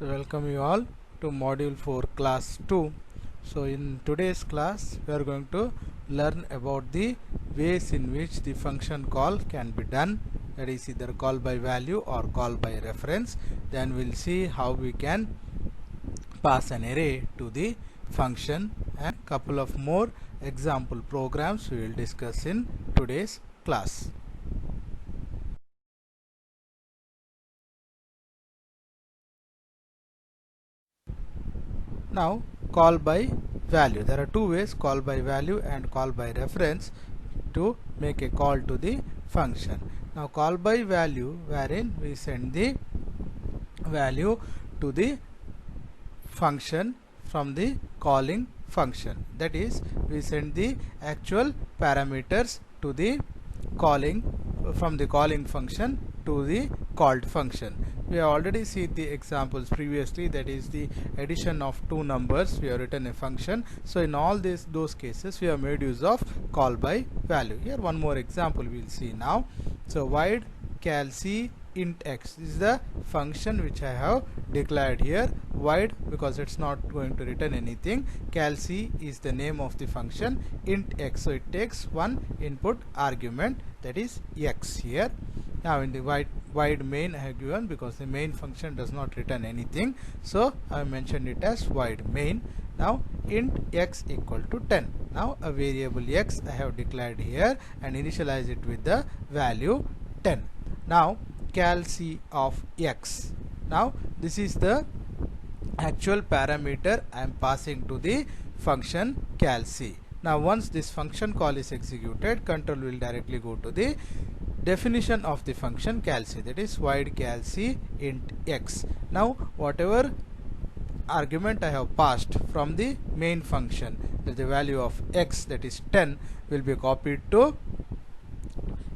Welcome you all to module 4 class 2. So in today's class we are going to learn about the ways in which the function call can be done, that is either call by value or call by reference. Then we'll see how we can pass an array to the function, and couple of more example programs we will discuss in today's class. Now call by value. There are two ways, call by value and call by reference, to make a call to the function. Now call by value, wherein we send the value to the function from the calling function. That is, we send the actual parameters to the calling from the calling function to the called function. We have already seen the examples previously, that is the addition of two numbers, we have written a function. So in all those cases we have made use of call by value. Here one more example we will see now. So void calc int x, this is the function which I have declared here. Void, because it's not going to return anything. Calc is the name of the function. Int x, so it takes one input argument, that is x here. Now in the void main I have given, because the main function does not return anything, so I have mentioned it as void main. Now int x equal to 10. Now a variable x I have declared here and initialize it with the value 10. Now calc of x. Now this is the actual parameter I am passing to the function calc. Now once this function call is executed, control will directly go to the definition of the function calc, that is void calc int x. Now whatever argument I have passed from the main function, that the value of x, that is 10, will be copied to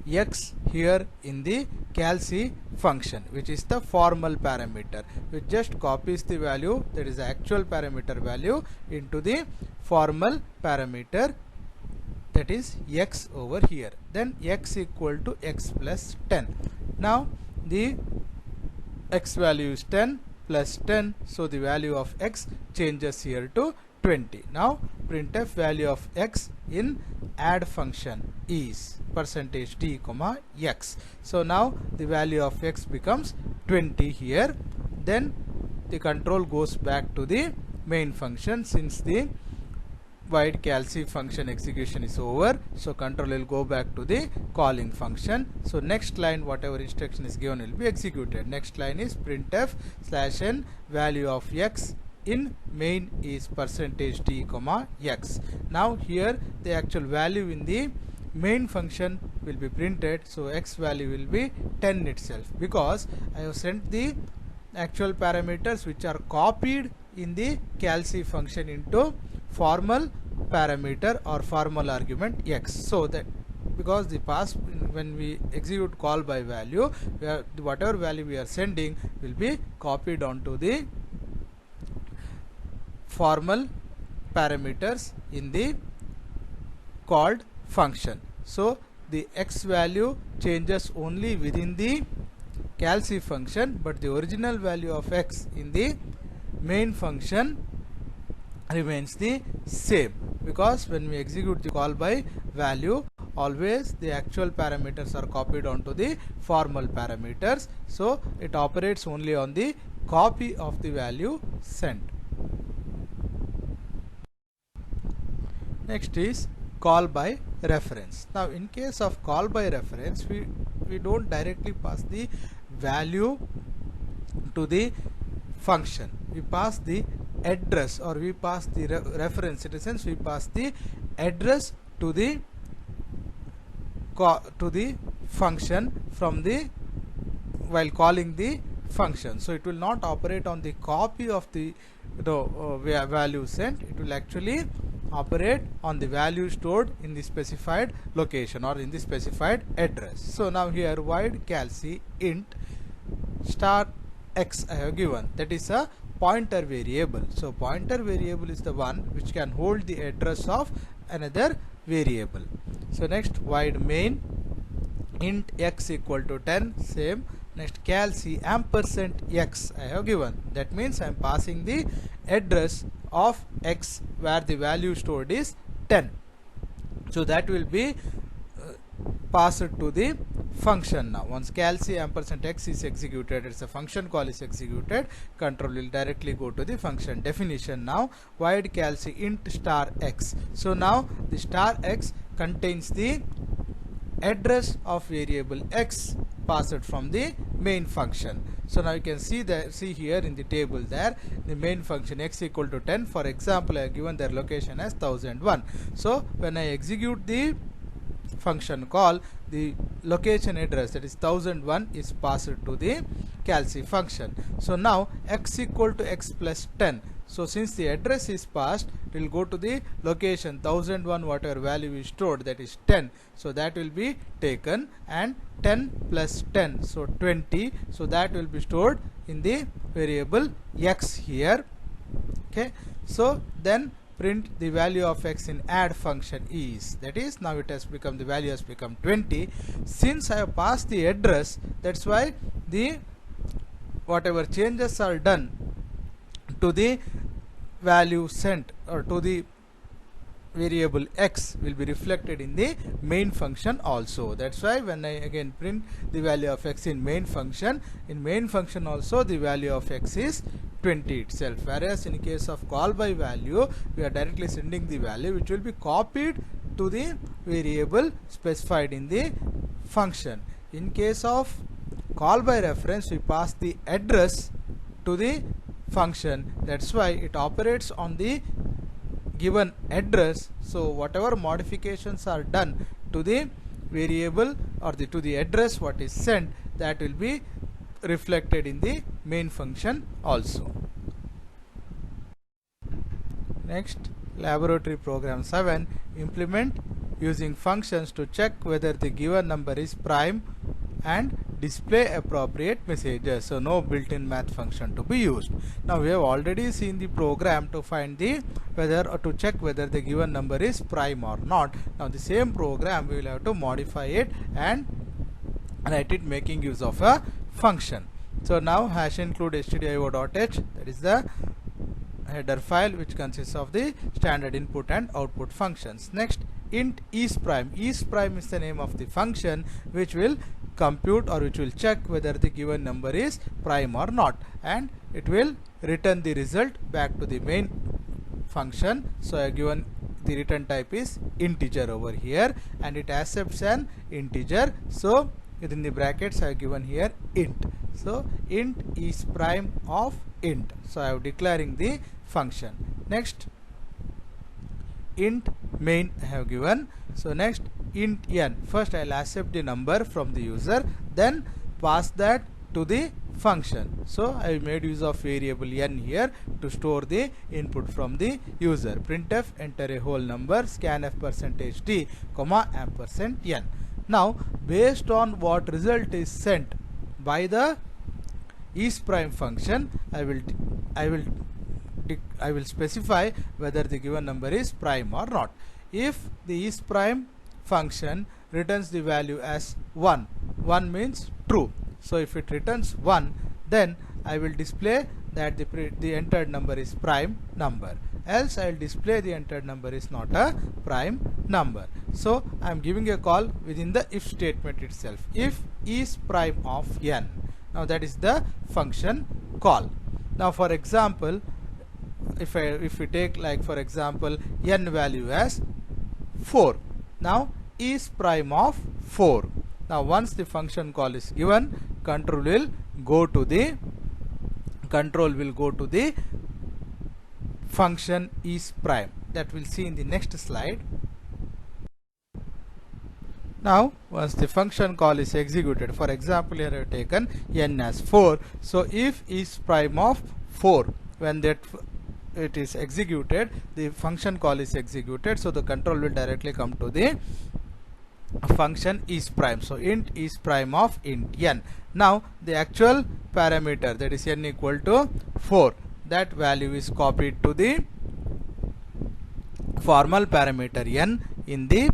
x here in the calc function, which is the formal parameter, which just copies the value, that is the actual parameter value, into the formal parameter, that is x over here. Then x equal to x plus 10. Now the x value is 10 plus 10, so the value of x changes here to 20. Now printf value of x in add function is %d comma x. So now the value of x becomes 20 here. Then the control goes back to the main function, since the void calc function execution is over, so control will go back to the calling function. So next line, whatever instruction is given, will be executed. Next line is printf /n value of x in main is %d comma x. Now here the actual value in the main function will be printed, so x value will be 10 itself, because I have sent the actual parameters which are copied in the calc function into formal parameter or formal argument x. So that because the pass, when we execute call by value, whatever value we are sending will be copied onto the formal parameters in the called function. So the x value changes only within the calc function, but the original value of x in the main function remains the same, because when we execute the call by value, always the actual parameters are copied onto the formal parameters, so it operates only on the copy of the value sent. Next is call by reference. Now in case of call by reference, we don't directly pass the value to the function, we pass the address, or we pass the reference. In a sense, we pass the address to the function from the while calling the function. So it will not operate on the copy of the value sent, it will actually operate on the value stored in the specified location or in the specified address. So now here void calc int star x I have given, that is a pointer variable. So pointer variable is the one which can hold the address of another variable. So next void main int x equal to 10, same Next calc ampersand x I have given. That means I am passing the address of x where the value stored is 10. So that will be passed to the function. Now once calc ampersand x is executed, it's a function call is executed, control will directly go to the function definition. Now void calc int star x. So now the star x contains the address of variable x passed from the main function. So now you can see here in the table there the main function x equal to 10. For example, I have given their location as 1001. So when I execute the function call, the location address, that is 1001, is passed to the calc function. So now x equal to x plus 10. So since the address is passed, it will go to the location 1001, whatever value is stored, that is 10. So that will be taken, and 10 plus 10, so 20. So that will be stored in the variable x here. Okay, so then print the value of x in add function is, that is, now it has become, the value has become 20. Since I have passed the address, that's why the whatever changes are done to the value sent or to the variable x will be reflected in the main function also. That's why when I again print the value of x in main function also the value of x is 20 itself, whereas in case of call by value we are directly sending the value which will be copied to the variable specified in the function. In case of call by reference, we pass the address to the function, that's why it operates on the given address. So whatever modifications are done to the variable or to the address what is sent, that will be reflected in the main function also. Next, laboratory program 7, implement using functions to check whether the given number is prime and display appropriate messages. So no built-in math function to be used. Now we have already seen the program to find the whether or to check whether the given number is prime or not. Now the same program we will have to modify it and write it making use of a function. So now hash include stdio.h, that is the header file which consists of the standard input and output functions. Next, int isPrime. IsPrime is the name of the function which will compute or which will check whether the given number is prime or not, and it will return the result back to the main function. So I have given the return type is integer over here, and it accepts an integer. So within the brackets I have given here int. So int isPrime of int. So I am declaring the function. Next, int main I have given. So next, int n. First I will accept the number from the user, then pass that to the function. So I made use of variable n here to store the input from the user. Printf, enter a whole number, scanf %d, comma ampersand n. Now based on what result is sent by the isPrime function, I will specify whether the given number is prime or not. If the isPrime function returns the value as 1 means true. So if it returns 1, then I will display that the entered number is prime number. Else I will display the entered number is not a prime number. So I am giving a call within the if statement itself. If isPrime of n. Now that is the function call. Now for example, if we take like for example n value as 4. Now isPrime of 4. Now once the function call is given, control will go to the function isPrime. That we'll see in the next slide. Now once the function call is executed, for example here I have taken n as 4. So if isPrime of 4, when that it is executed, the function call is executed, so the control will directly come to the function isPrime. So int isPrime of int n. Now the actual parameter, that is n equal to 4, that value is copied to the formal parameter n in the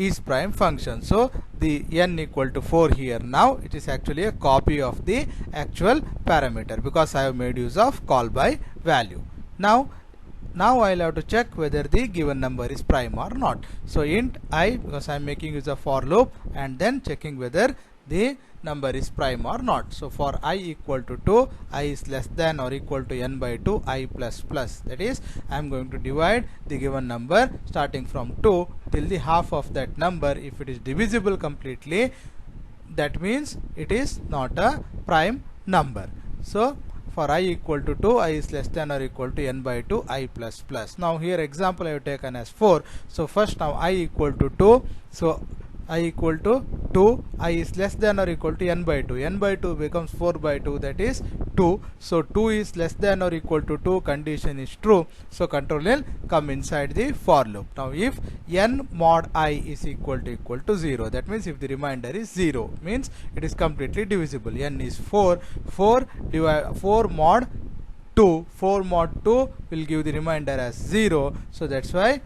is prime function. So the n equal to 4 here, now it is actually a copy of the actual parameter because I have made use of call by value. Now I'll have to check whether the given number is prime or not. So int I, because I am making use of for loop, and then checking whether the number is prime or not. So for I equal to 2, I is less than or equal to n by 2, I plus plus. That is, I am going to divide the given number starting from 2 till the half of that number. If it is divisible completely, that means it is not a prime number. So for I equal to 2, I is less than or equal to n by 2, I plus plus. Now here example I have taken as 4. So first now I equal to 2. So I equal to 2, I is less than or equal to n by 2. N by 2 becomes 4 by 2, that is 2. So 2 is less than or equal to 2, condition is true. So control will come inside the for loop. Now if n mod I is equal to 0, that means if the remainder is 0, means it is completely divisible. N is 4, 4 mod 2, 4 mod 2 will give the remainder as 0. So that's why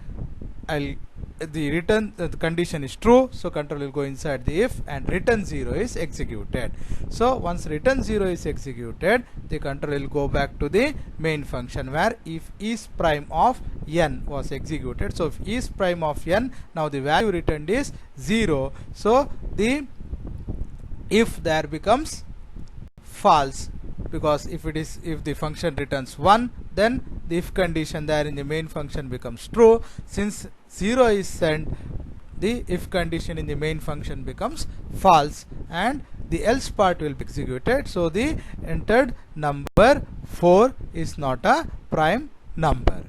the return the condition is true, so control will go inside the if, and return 0 is executed. So once return 0 is executed, the control will go back to the main function where if is prime of n was executed. So if is prime of n, now the value returned is 0. So the if there becomes false, because if the function returns 1, then the if condition there in the main function becomes true. Since 0 is sent, the if condition in the main function becomes false, and the else part will be executed. So the entered number 4 is not a prime number.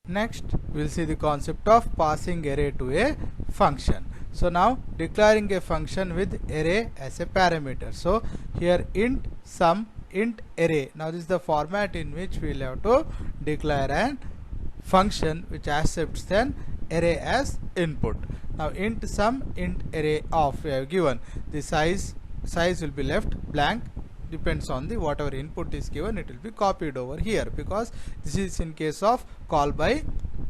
Next we will see the concept of passing array to a function. So now declaring a function with array as a parameter. So here int sum int array. Now this is the format in which we will have to declare an function which accepts an array as input. Now int sum int array of, we have given the size will be left blank, depends on the whatever input is given, it will be copied over here, because this is in case of call by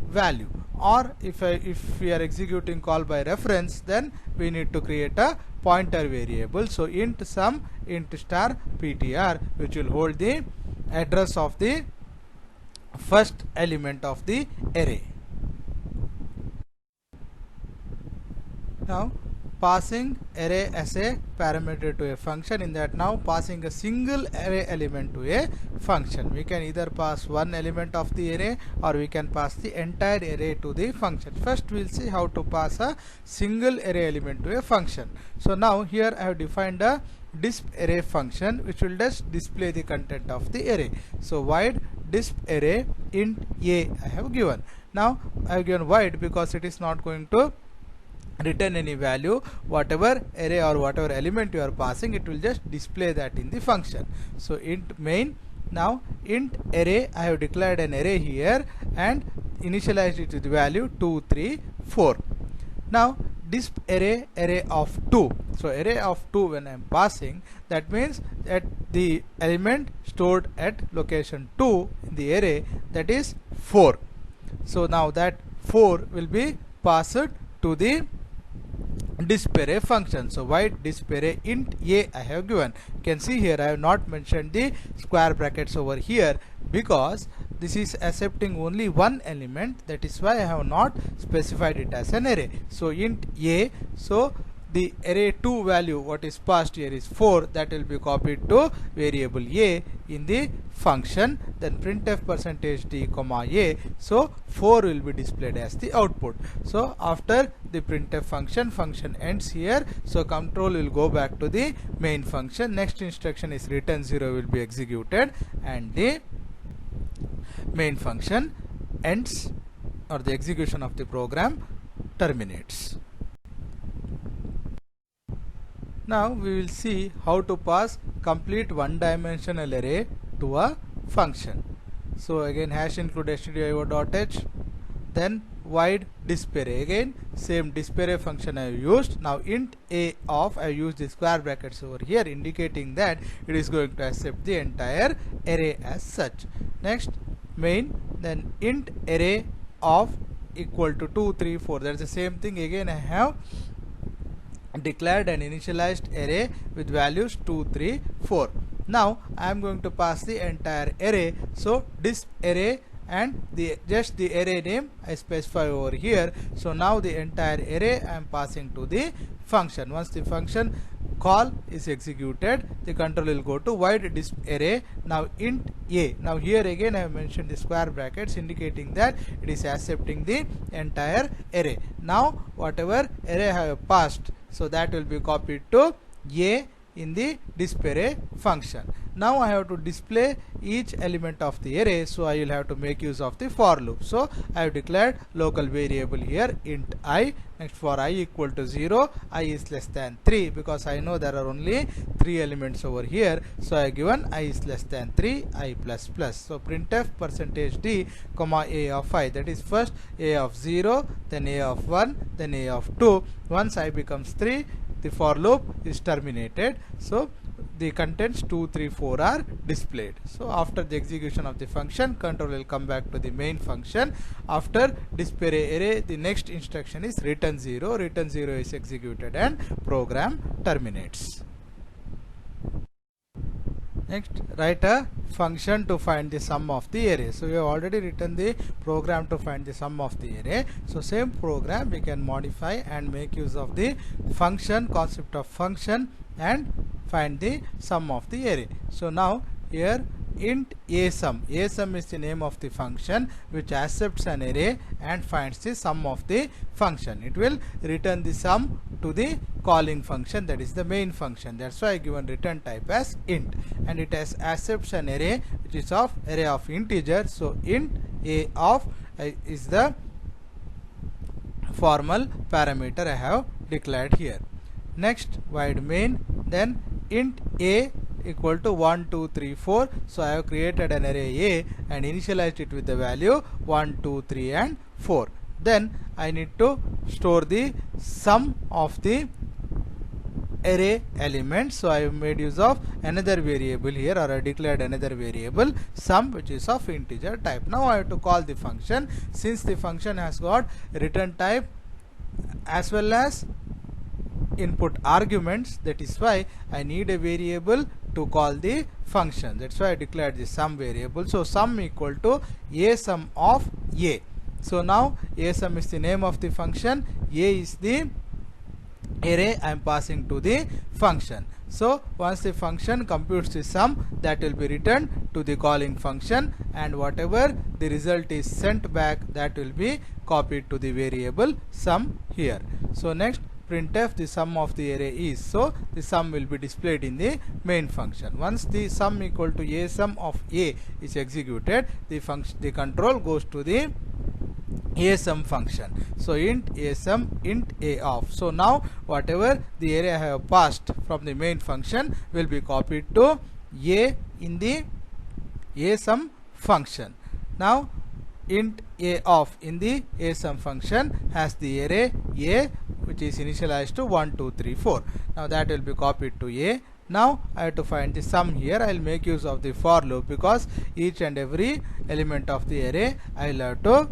value. Or if we are executing call by reference, then we need to create a pointer variable. So int sum int star ptr, which will hold the address of the first element of the array. Now passing array as a parameter to a function, in that now passing a single array element to a function. We can either pass one element of the array, or we can pass the entire array to the function. First we will see how to pass a single array element to a function. So now here I have defined a disp array function which will just display the content of the array. So void disp array int a I have given. Now I have given void because it is not going to return any value. Whatever array or whatever element you are passing, it will just display that in the function. So int main. Now int array, I have declared an array here and initialized it with the value 2 3 4. Now disp array of 2. So array of 2 when I am passing, that means that the element stored at location 2 in the array, that is 4. So now that 4 will be passed to the disp array function. So void disp array int a I have given. You can see here I have not mentioned the square brackets over here, because this is accepting only one element, that is why I have not specified it as an array. So int a, so the array 2 value what is passed here is 4, that will be copied to variable a in the function, then printf %d comma a, so 4 will be displayed as the output. So after the printf function ends here, so control will go back to the main function. Next instruction is return 0 will be executed, and the main function ends, or the execution of the program terminates. Now we will see how to pass complete one-dimensional array to a function. So again hash include stdio.h, then void disp array, again same disp array function I have used. Now int a of, I have used the square brackets over here indicating that it is going to accept the entire array as such. Next main, then int array of equal to 2 3 4. That's the same thing. Again I have declared an initialized array with values 2 3 4. Now I am going to pass the entire array. So this array and just the array name I specify over here. So now the entire array I am passing to the function. Once the function call is executed, the control will go to void disp array. Now int a. Now here again I have mentioned the square brackets indicating that it is accepting the entire array. Now whatever array I have passed, so that will be copied to a in the disp array function. Now I have to display each element of the array, so I will have to make use of the for loop. So I have declared local variable here int I. Next, for I equal to 0, I is less than 3, because I know there are only 3 elements over here. So I have given I is less than 3, I plus plus. So printf %d comma a of I, that is first a of 0, then a of 1, then a of 2. Once I becomes 3, the for loop is terminated. So the contents 2 3 4 are displayed. So after the execution of the function, control will come back to the main function. After display array, the next instruction is return 0. Return 0 is executed and program terminates. Next, write a function to find the sum of the array. So we have already written the program to find the sum of the array. So same program we can modify and make use of the function, concept of function, and find the sum of the array. So now here int asum. Asum is the name of the function which accepts an array and finds the sum of the function. It will return the sum to the calling function, that is the main function. That's why I given return type as int, and it has accepts an array which is of array of integer. So int a of is the formal parameter I have declared here. Next, void main, then int a equal to 1 2 3 4. So I have created an array a and initialized it with the value 1 2 3 and 4. Then I need to store the sum of the array elements. So I have made use of another variable here, or I declared another variable sum which is of integer type. Now I have to call the function. Since the function has got return type as well as input arguments, that is why I need a variable to call the function. That's why I declared the sum variable. So sum equal to a sum of a. So now a sum is the name of the function, a is the array I am passing to the function. So once the function computes the sum, that will be returned to the calling function, and whatever the result is sent back, that will be copied to the variable sum here. So next, printf the sum of the array is, so the sum will be displayed in the main function. Once the sum equal to a sum of a is executed, the control goes to the asum function. So int asum int a of. So now whatever the array I have passed from the main function will be copied to a in the asum function. Now int a of in the asum function has the array a which is initialized to 1 2 3 4. Now that will be copied to a. Now I have to find the sum here. I will make use of the for loop, because each and every element of the array I will have to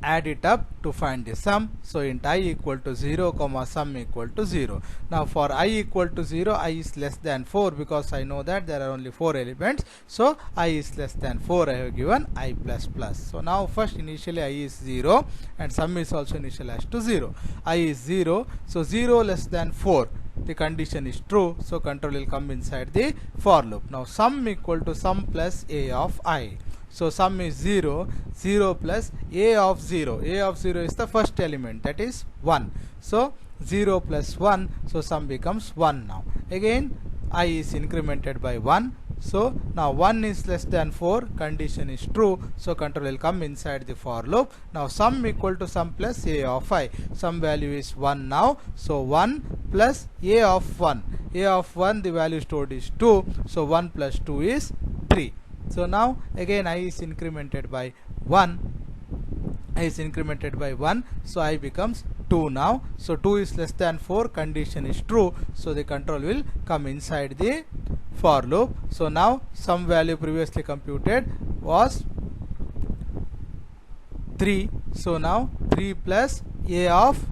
add it up to find the sum. So int I equal to 0 comma sum equal to 0. Now for I equal to 0, I is less than 4, because I know that there are only 4 elements. So I is less than 4, I have given I plus plus. So now first initially I is 0 and sum is also initialized to 0. I is 0, so 0 less than 4, the condition is true, so control will come inside the for loop. Now sum equal to sum plus a of I. So sum is 0, 0 plus a of 0. A of 0 is the first element, that is 1. So 0 plus 1, so sum becomes 1 now. Again I is incremented by 1. So now 1 is less than 4, condition is true, so control will come inside the for loop. Now sum equal to sum plus a of I. Sum value is 1 now. So 1 plus a of 1. A of 1, the value stored is 2. So 1 plus 2 is 3. So now again I is incremented by 1. I is incremented by 1. So I becomes 2 now. So 2 is less than 4, condition is true. So the control will come inside the for loop. So now some value previously computed was 3. So now 3 plus a of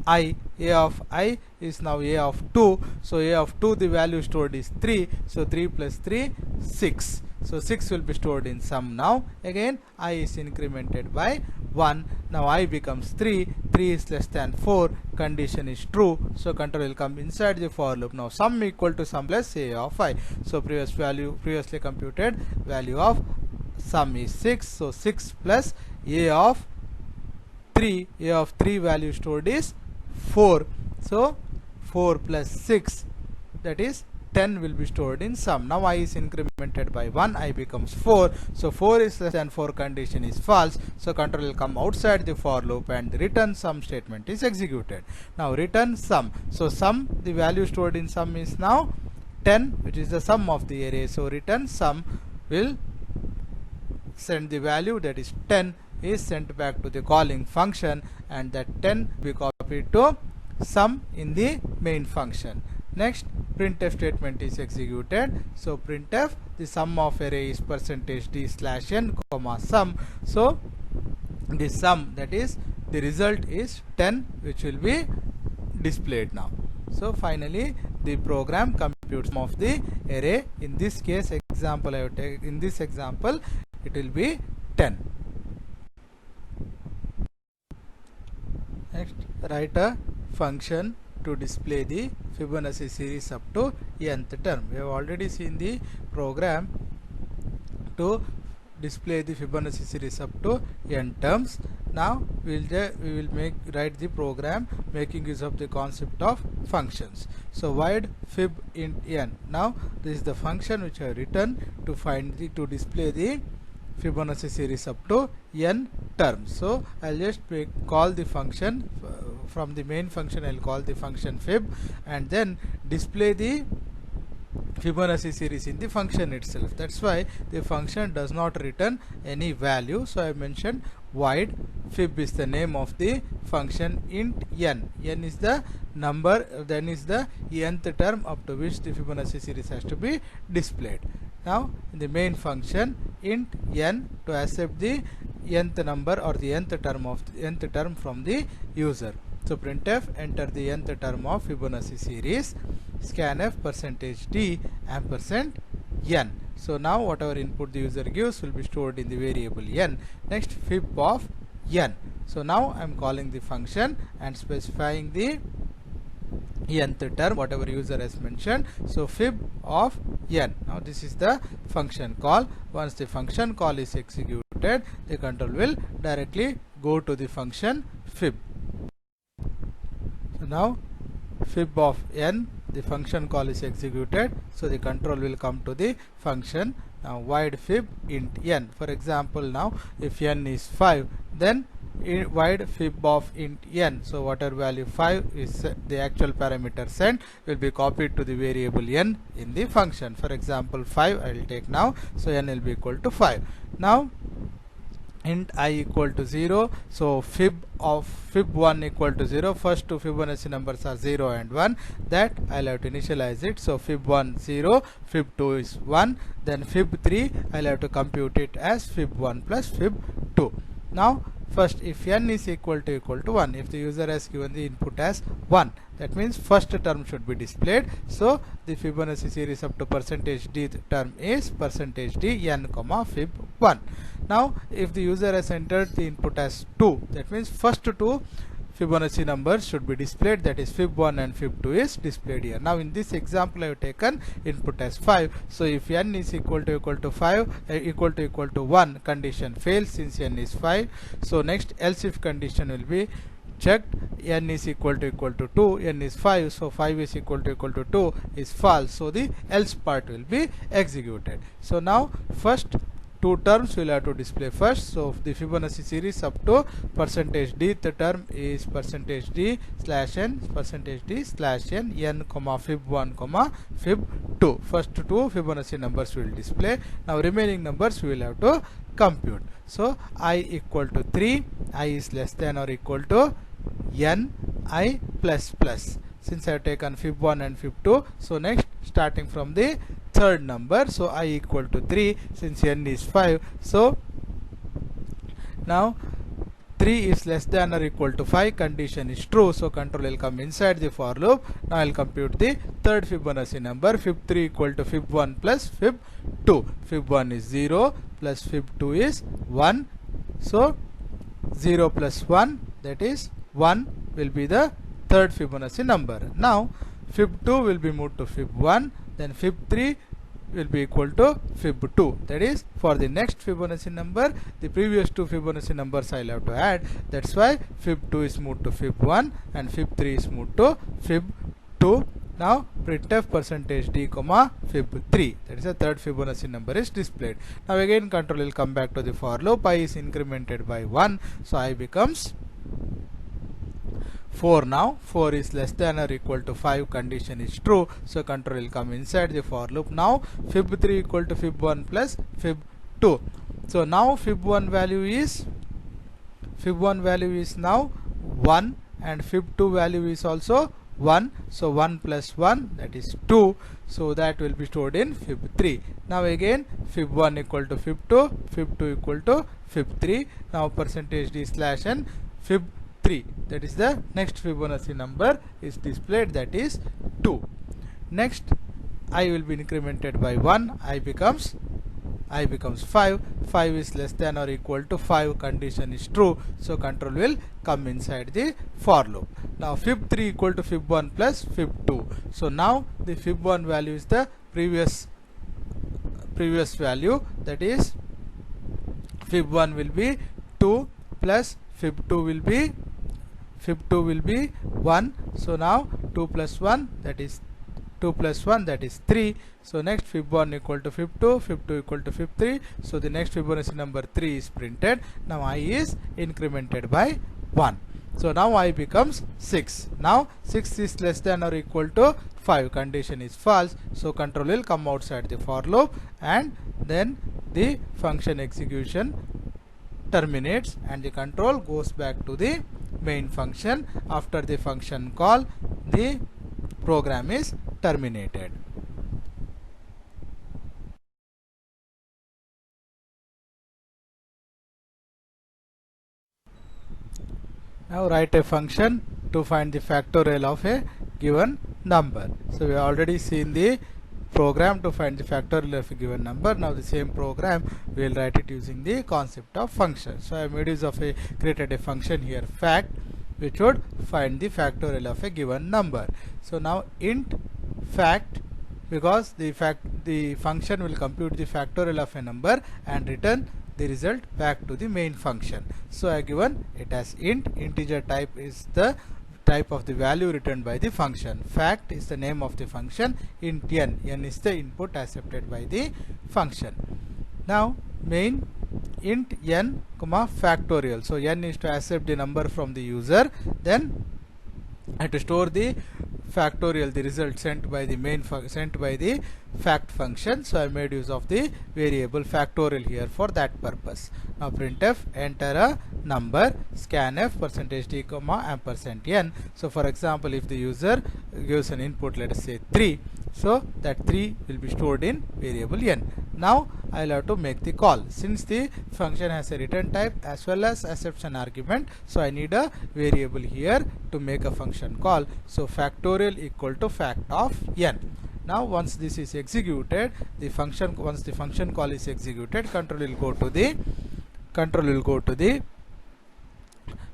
I. A of I is now a of 2. So a of 2, the value stored is 3. So 3 plus 3, 6. So 6 will be stored in sum now. Again I is incremented by 1. Now I becomes 3. 3 is less than 4. Condition is true. So control will come inside the for loop. Now sum equal to sum plus a of I. So previously computed value of sum is 6. So 6 plus a of 3. A of 3 value stored is 4. So 4 plus 6, that is 10 will be stored in sum. Now I is incremented by 1, I becomes 4. So 4 is less than 4, condition is false. So control will come outside the for loop and the return sum statement is executed. Now return sum. So sum, the value stored in sum is now 10, which is the sum of the array. So return sum will send the value, that is 10 is sent back to the calling function, and that 10 will be copied to sum in the main function. Next, printf statement is executed. So printf, the sum of array is %d slash n comma sum. So the sum, that is the result is 10, which will be displayed now. So finally the program computes sum of the array. In this case example I have taken, in this example it will be 10. Next, write a function to display the Fibonacci series up to nth term. We have already seen the program to display the Fibonacci series up to n terms. Now we will write the program making use of the concept of functions. So void fib int n. Now this is the function which I have written to display the Fibonacci series up to n terms. So I'll just call the function from the main function. I'll call the function fib and then display the Fibonacci series in the function itself. That's why the function does not return any value. So I mentioned void fib is the name of the function int n. N is the number, then is the nth term up to which the Fibonacci series has to be displayed. Now in the main function int n to accept the nth number or the nth term from the user. So printf, enter the nth term of Fibonacci series, scanf %d ampersand n. So now whatever input the user gives will be stored in the variable n. Next, fib of n. So now I am calling the function and specifying the nth term whatever user has mentioned. So fib of n. Now this is the function call. Once the function call is executed, the control will directly go to the function fib. So now fib of n, the function call is executed, so the control will come to the function. Now void fib int n. For example, now if n is 5, then void fib of int n. So whatever value 5 is the actual parameter sent will be copied to the variable n in the function. For example 5 I will take now, so n will be equal to 5. Now int I equal to 0, so fib 1 equal to 0. First two Fibonacci numbers are 0 and 1, that I'll have to initialize it. So fib 1 0, fib 2 is 1, then fib 3 I'll have to compute it as fib 1 plus fib 2. Now first, if n is equal to 1, if the user has given the input as 1, that means first term should be displayed. So the Fibonacci series up to %d term is %d n comma fib 1. Now if the user has entered the input as 2, that means first two Fibonacci numbers should be displayed, that is fib 1 and fib 2 is displayed here. Now in this example I have taken input as 5, so if n is equal to 5 equal to 1, condition fails since n is 5. So next else if condition will be checked, n is equal to 2, n is 5, so 5 is equal to 2 is false, so the else part will be executed. So now first two terms will have to display first. So the Fibonacci series up to %d, the term is %d slash n, %d slash n, n comma fib 1 comma fib 2. First two Fibonacci numbers will display. Now remaining numbers we will have to compute. So I equal to 3, I is less than or equal to n I plus plus. Since I have taken fib 1 and fib 2, so next starting from the third number, so I equal to 3 since n is 5. So now 3 is less than or equal to 5, condition is true, so control will come inside the for loop. Now I'll compute the third Fibonacci number, fib3 equal to fib1 plus fib2. Fib1 is 0 plus fib2 is 1, so 0 plus 1, that is 1, will be the third Fibonacci number. Now fib2 will be moved to fib1, then fib3 will be equal to fib2. That is, for the next Fibonacci number, the previous two Fibonacci numbers I'll have to add. That's why fib2 is moved to fib1 and fib3 is moved to fib2. Now printf percentage d comma fib3, that is the third Fibonacci number is displayed. Now again control will come back to the for loop. I is incremented by 1, so I becomes 4 now. 4 is less than or equal to 5, condition is true, so control will come inside the for loop. Now fib3 equal to fib1 plus fib2. So now fib1 value is now 1 and fib2 value is also 1, so 1 plus 1, that is 2, so that will be stored in fib3. Now again fib1 equal to fib2, fib2 equal to fib3. Now percentage d slash n fib3, that is the next Fibonacci number is displayed, that is 2. Next I will be incremented by 1, I becomes 5. 5 is less than or equal to 5, condition is true, so control will come inside the for loop. Now fib3 equal to fib1 plus fib2. So now the fib1 value is the previous value, that is fib1 will be 2 plus fib2 will be 1. So now 2 plus 1, that is 2 plus 1, that is 3. So next fib1 equal to fib2, fib2 equal to fib3. So the next Fibonacci number 3 is printed. Now I is incremented by 1. So now I becomes 6. Now 6 is less than or equal to 5, condition is false, so control will come outside the for loop, and then the function execution terminates and the control goes back to the main function. After the function call, the program is terminated. Now write a function to find the factorial of a given number. So we have already seen the program to find the factorial of a given number. Now the same program we will write it using the concept of function. So I have made use of created a function here, fact, which would find the factorial of a given number. So now int fact, because the function will compute the factorial of a number and return the result back to the main function. So I have given it as int. Integer type is the type of the value returned by the function. Fact is the name of the function. Int n, n is the input accepted by the function. Now main int n comma factorial. So n is to accept the number from the user, then I have to store the factorial, the result sent by the fact function. So I made use of the variable factorial here for that purpose. Now printf, enter a number, scanf percentage d comma ampersand n. So for example, if the user gives an input, let us say 3, so that 3 will be stored in variable n. Now I will have to make the call. Since the function has a return type as well as accepts an argument, so I need a variable here to make a function call. So factorial equal to fact of n. Now once this is executed, once the function call is executed, control will go to the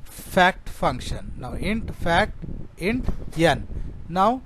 fact function. Now int fact int n. Now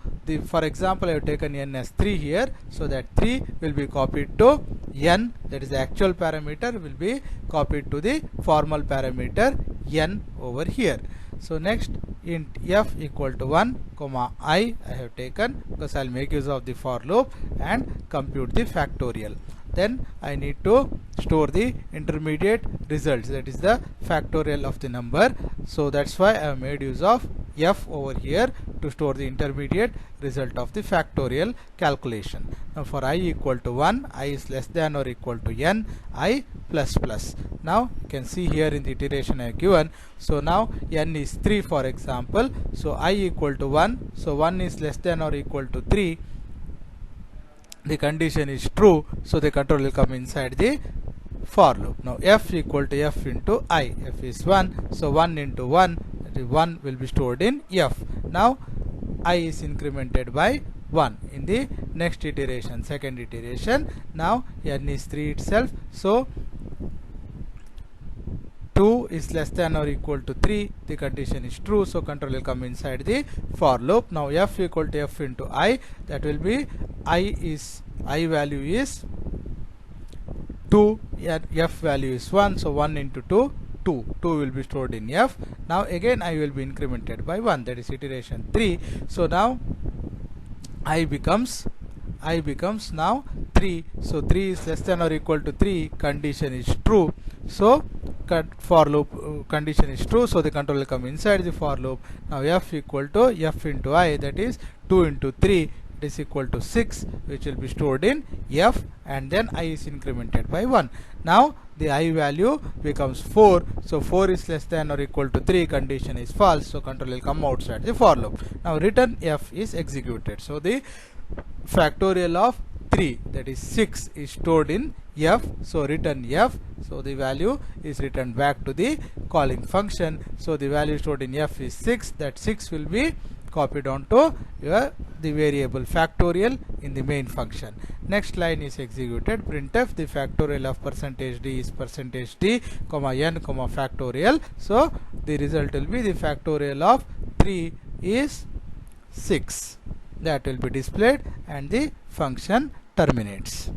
for example, I have taken n as 3 here, so that 3 will be copied to n, that is the actual parameter, will be copied to the formal parameter n over here. So next int f equal to 1 comma I have taken, because I will make use of the for loop and compute the factorial. Then I need to store the intermediate results, that is the factorial of the number. So that's why I have made use of f over here to store the intermediate result of the factorial calculation. Now for I equal to 1, I is less than or equal to n, I plus plus. Now you can see here in the iteration I have given. So now n is 3 for example. So I equal to 1. So 1 is less than or equal to 3. The condition is true, so the control will come inside the for loop. Now f equal to f into I. F is 1, so 1 into 1, that is 1 will be stored in f. Now I is incremented by 1 in the next iteration, second iteration. Now n is 3 itself, so 2 is less than or equal to 3, the condition is true, so control will come inside the for loop. Now f equal to f into I, that will be I value is 2 and f value is 1, so 1 into 2, 2 will be stored in f. Now again I will be incremented by 1, that is iteration 3. So now I becomes now 3, so 3 is less than or equal to 3, condition is true, so for loop condition is true, so the control will come inside the for loop. Now f equal to f into I, that is 2 into 3, it is equal to 6, which will be stored in f, and then I is incremented by 1. Now the I value becomes 4, so 4 is less than or equal to 3, condition is false, so control will come outside the for loop. Now return f is executed, so the factorial of 3, that is 6, is stored in f, so return f, so the value is returned back to the calling function. So the value stored in f is 6, that 6 will be copied onto the variable factorial in the main function. Next line is executed, printf, the factorial of %d is %d, comma n, comma factorial, so the result will be the factorial of 3 is 6. That will be displayed and the function terminates.